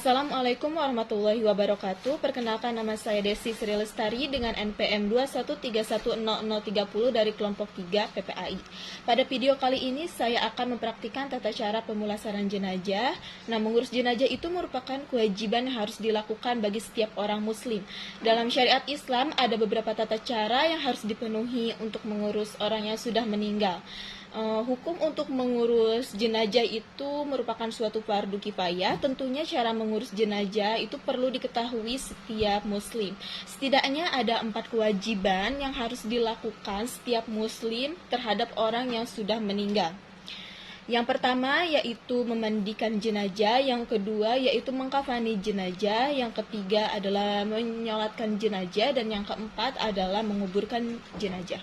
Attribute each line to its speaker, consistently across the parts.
Speaker 1: Assalamualaikum warahmatullahi wabarakatuh. Perkenalkan, nama saya Desi Sri Lestari dengan NPM 213100030 dari kelompok 3 PPAI. Pada video kali ini saya akan mempraktikkan tata cara pemulasaran jenazah. Nah, mengurus jenazah itu merupakan kewajiban yang harus dilakukan bagi setiap orang muslim. Dalam syariat Islam ada beberapa tata cara yang harus dipenuhi untuk mengurus orang yang sudah meninggal. Hukum untuk mengurus jenazah itu merupakan suatu fardu kifayah. Tentunya cara mengurus jenazah itu perlu diketahui setiap muslim. Setidaknya ada 4 kewajiban yang harus dilakukan setiap muslim terhadap orang yang sudah meninggal. Yang pertama yaitu memandikan jenazah, yang kedua yaitu mengkafani jenazah, yang ketiga adalah menyolatkan jenazah, dan yang keempat adalah menguburkan jenazah.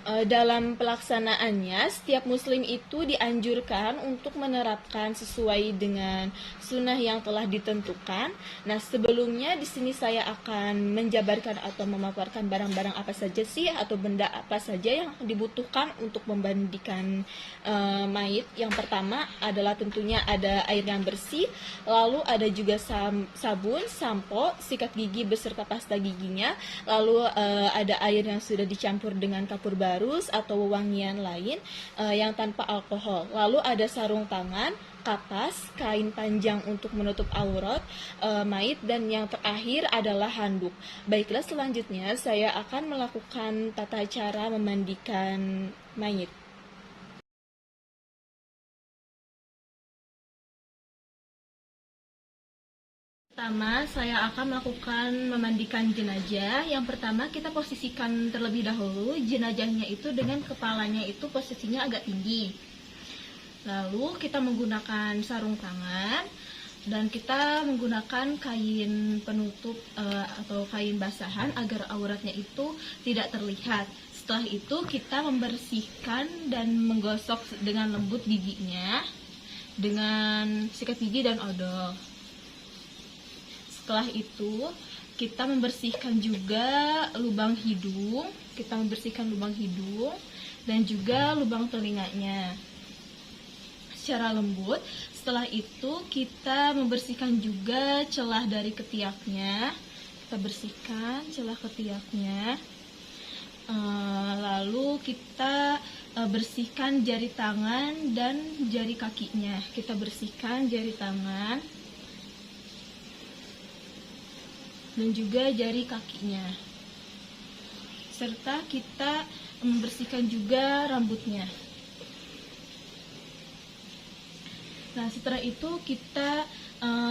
Speaker 1: Dalam pelaksanaannya, setiap muslim itu dianjurkan untuk menerapkan sesuai dengan sunnah yang telah ditentukan. Nah, sebelumnya di sini saya akan menjabarkan atau memaparkan barang-barang apa saja sih atau benda apa saja yang dibutuhkan untuk memandikan mayit. Yang pertama adalah tentunya ada air yang bersih, lalu ada juga sabun, sampo, sikat gigi beserta pasta giginya, lalu ada air yang sudah dicampur dengan kapur barus atau wewangian lain yang tanpa alkohol. Lalu ada sarung tangan, kapas, kain panjang untuk menutup aurat mayit, dan yang terakhir adalah handuk. Baiklah, selanjutnya saya akan melakukan tata cara memandikan mayit. Pertama, saya akan melakukan memandikan jenazah. Yang pertama, kita posisikan terlebih dahulu jenazahnya itu dengan kepalanya itu posisinya agak tinggi. Lalu kita menggunakan sarung tangan dan kita menggunakan kain penutup atau kain basahan agar auratnya itu tidak terlihat. Setelah itu kita membersihkan dan menggosok dengan lembut giginya dengan sikat gigi dan odol. Setelah itu kita membersihkan juga lubang hidung, dan juga lubang telinganya secara lembut. Setelah itu kita membersihkan juga celah dari ketiaknya. Kita bersihkan celah ketiaknya. Lalu kita bersihkan jari tangan dan jari kakinya. Kita bersihkan jari tangan dan juga jari kakinya, serta kita membersihkan juga rambutnya. Nah, setelah itu kita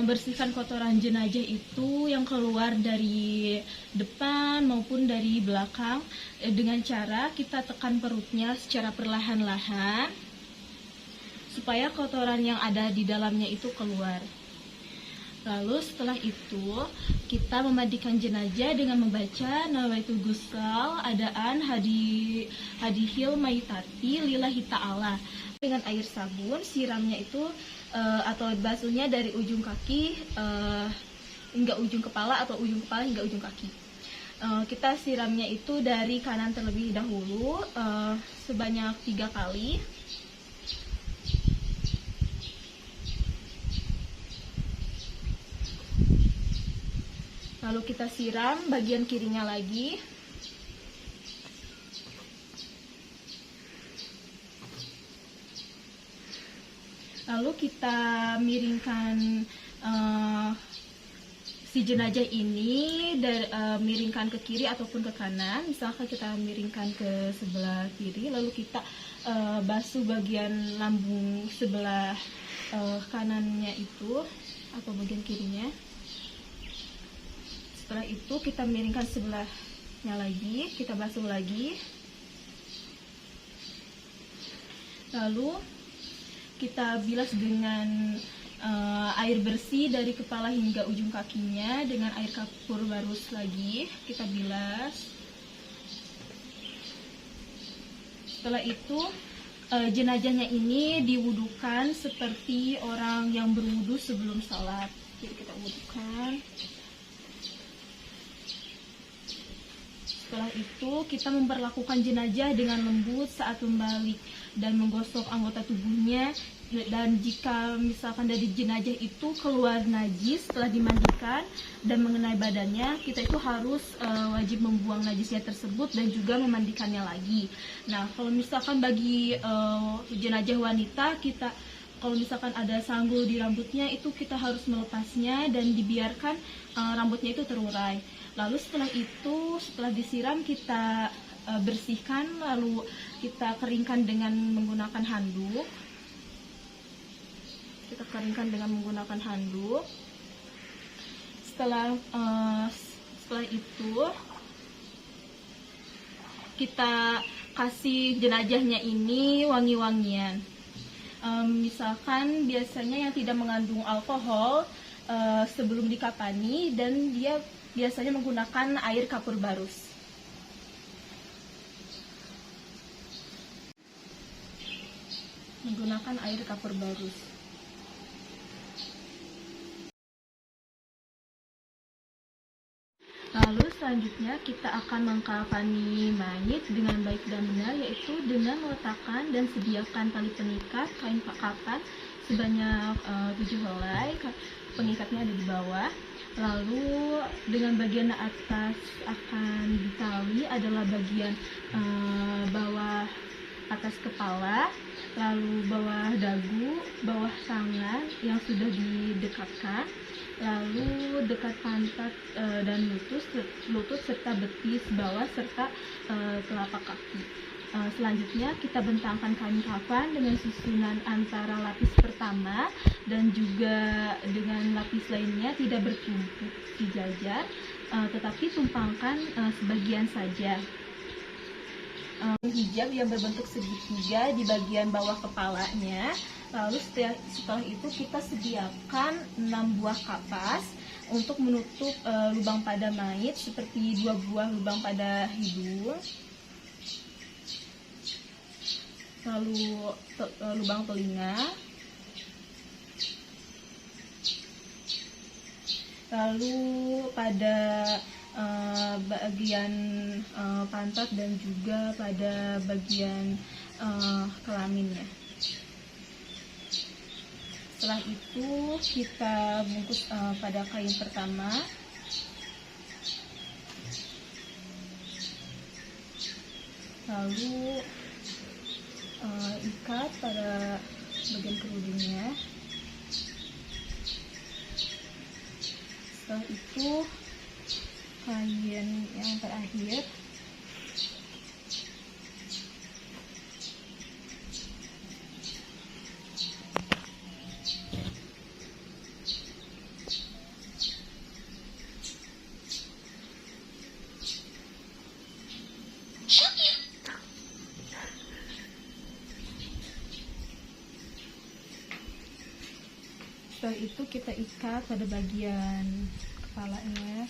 Speaker 1: bersihkan kotoran jenazah itu yang keluar dari depan maupun dari belakang dengan cara kita tekan perutnya secara perlahan-lahan supaya kotoran yang ada di dalamnya itu keluar. Lalu setelah itu kita memandikan jenazah dengan membaca Nawaitul Ghusl adaan hadihil maitati lillahi ta'ala dengan air sabun. Siramnya itu atau basuhnya dari ujung kaki hingga ujung kepala atau ujung kepala hingga ujung kaki. Kita siramnya itu dari kanan terlebih dahulu sebanyak 3 kali. Lalu kita siram bagian kirinya lagi. Lalu kita miringkan si jenazah ini miringkan ke kiri ataupun ke kanan. Misalkan kita miringkan ke sebelah kiri, lalu kita basuh bagian lambung sebelah kanannya itu atau bagian kirinya. Setelah itu kita miringkan sebelahnya lagi, kita basuh lagi. Lalu kita bilas dengan air bersih dari kepala hingga ujung kakinya dengan air kapur barus lagi. Kita bilas. Setelah itu jenazahnya ini diwudukan seperti orang yang berwudu sebelum sholat. Jadi kita wudukan. Setelah itu kita memperlakukan jenazah dengan lembut saat membalik dan menggosok anggota tubuhnya. Dan jika misalkan dari jenazah itu keluar najis setelah dimandikan dan mengenai badannya, kita itu harus wajib membuang najisnya tersebut dan juga memandikannya lagi. Nah, kalau misalkan bagi jenazah wanita, kalau misalkan ada sanggul di rambutnya, itu kita harus melepasnya dan dibiarkan rambutnya itu terurai. Lalu setelah disiram, kita bersihkan, lalu kita keringkan dengan menggunakan handuk. Setelah itu kita kasih jenazahnya ini wangi-wangian. Misalkan biasanya yang tidak mengandung alkohol sebelum dikafani, dan dia biasanya menggunakan air kapur barus. Lalu selanjutnya kita akan mengkafani mayit dengan baik dan benar, yaitu dengan meletakkan dan sediakan tali pengikat kain kapan sebanyak 7 helai. Pengikatnya ada di bawah. Lalu dengan bagian atas akan ditali adalah bagian bawah atas kepala, lalu bawah dagu, bawah tangan yang sudah didekatkan, lalu dekat pantat dan lutut serta betis bawah serta telapak kaki. Selanjutnya kita bentangkan kain kafan dengan susunan antara lapis pertama dan juga dengan lapis lainnya, tidak bertumpuk sejajar, tetapi tumpangkan sebagian saja. Hijab yang berbentuk segitiga di bagian bawah kepalanya. Lalu setelah itu kita sediakan 6 buah kapas untuk menutup lubang pada mayit, seperti 2 buah lubang pada hidung, lalu lubang telinga, lalu pada bagian pantat dan juga pada bagian kelaminnya. Setelah itu kita bungkus pada kain pertama, lalu ikat pada bagian kerudungnya. Setelah itu kain yang terakhir kita ikat pada bagian kepalanya,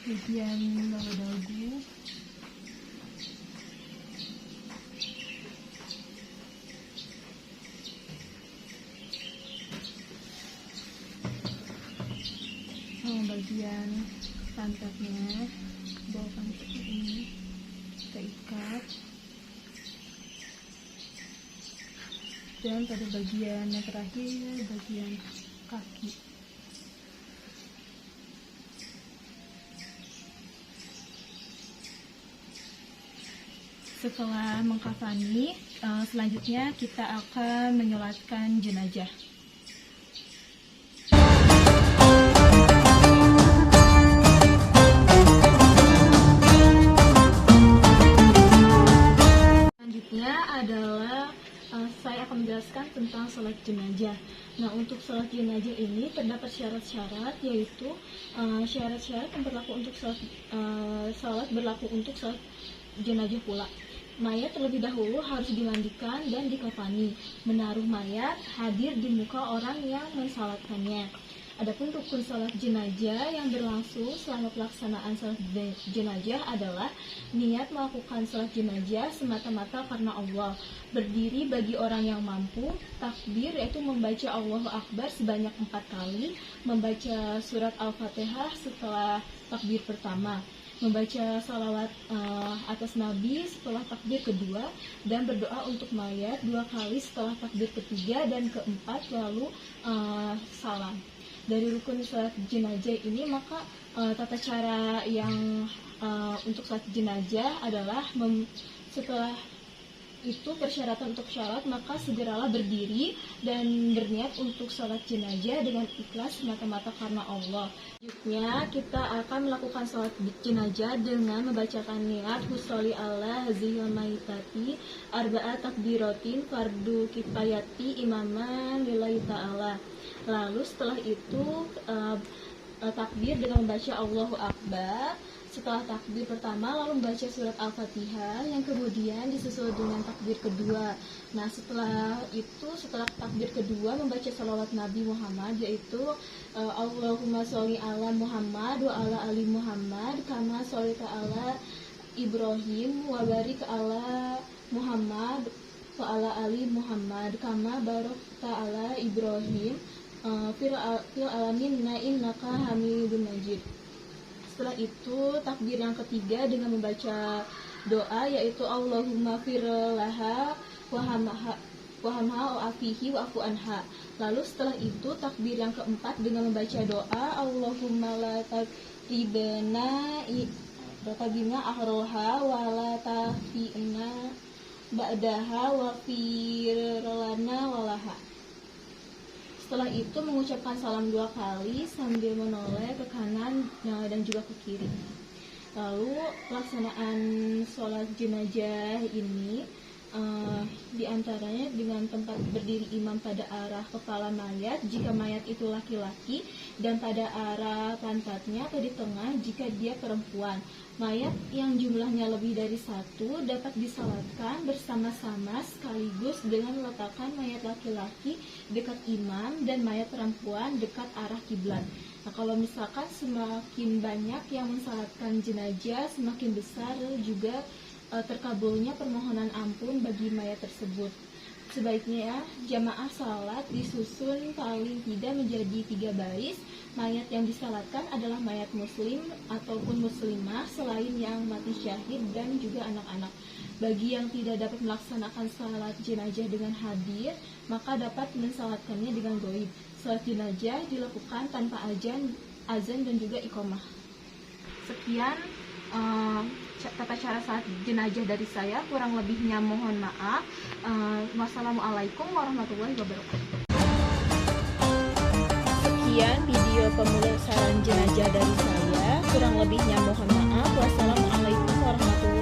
Speaker 1: bagian bawah dagu, bagian pantatnya, bawah pantat ini kita ikat, dan pada bagian yang terakhir, bagian kaki. Setelah mengkafani, selanjutnya kita akan menyolatkan jenazah. Selanjutnya adalah saya akan menjelaskan tentang sholat jenazah. Nah, untuk sholat jenazah ini terdapat syarat-syarat, yaitu syarat-syarat yang berlaku untuk sholat berlaku untuk sholat jenazah pula. Mayat terlebih dahulu harus dimandikan dan dikafani. Menaruh mayat hadir di muka orang yang mensalatkannya. Adapun rukun salat jenazah yang berlangsung selama pelaksanaan salat jenazah adalah niat melakukan salat jenazah semata-mata karena Allah, berdiri bagi orang yang mampu, takbir yaitu membaca Allahu Akbar sebanyak 4 kali, membaca surat Al-Fatihah setelah takbir pertama, membaca salawat atas Nabi setelah takbir kedua, dan berdoa untuk mayat 2 kali setelah takbir ketiga dan keempat, lalu salam. Dari rukun salat jenazah ini, maka tata cara yang untuk salat jenazah adalah setelah itu persyaratan untuk salat, maka segeralah berdiri dan berniat untuk salat jenazah dengan ikhlas semata-mata karena Allah. Selanjutnya kita akan melakukan salat jenazah dengan membacakan niat husholli ala hazil maitati arba'a takbiratin fardu kifayati imaman lillahi ta'ala. Lalu setelah itu takbir dengan membaca Allahu Akbar. Setelah takbir pertama lalu membaca surat Al-Fatihah, yang kemudian disusul dengan takbir kedua. Nah, setelah takbir kedua membaca salawat Nabi Muhammad, yaitu Allahumma sholli ala Muhammad wa ala ali Muhammad kama sholita ala Ibrahim wa barik ala Muhammad wa ala ali Muhammad kama barakta ala Ibrahim fil alamin innaka Hamidum Majid. Setelah itu takbir yang ketiga dengan membaca doa, yaitu Allahumma firlaha wahamha wa'afihi wa'fu anha. Lalu setelah itu takbir yang keempat dengan membaca doa Allahumma la taqibna ahroha wa la tafina ba'daha wa firlana walaha. Setelah itu mengucapkan salam 2 kali sambil menoleh ke kanan dan juga ke kiri. Lalu pelaksanaan sholat jenazah ini diantaranya dengan tempat berdiri imam pada arah kepala mayat jika mayat itu laki-laki, dan pada arah pantatnya atau di tengah jika dia perempuan. Mayat yang jumlahnya lebih dari 1 dapat disalatkan bersama-sama sekaligus dengan meletakkan mayat laki-laki dekat imam dan mayat perempuan dekat arah kiblat. Nah, kalau misalkan semakin banyak yang mensalatkan jenazah, semakin besar juga terkabulnya permohonan ampun bagi mayat tersebut. Sebaiknya jamaah salat disusun paling tidak menjadi 3 baris. Mayat yang disalatkan adalah mayat muslim ataupun muslimah selain yang mati syahid dan juga anak-anak. Bagi yang tidak dapat melaksanakan salat jenazah dengan hadir, maka dapat mensalatkannya dengan goib. Salat jenazah dilakukan tanpa azan dan juga iqamah. Sekian tata cara salat jenazah dari saya, kurang lebihnya mohon maaf. Wassalamualaikum warahmatullahi wabarakatuh. Sekian video pemulasaran jenazah dari saya, kurang lebihnya mohon maaf. Wassalamualaikum warahmatullahi wabarakatuh.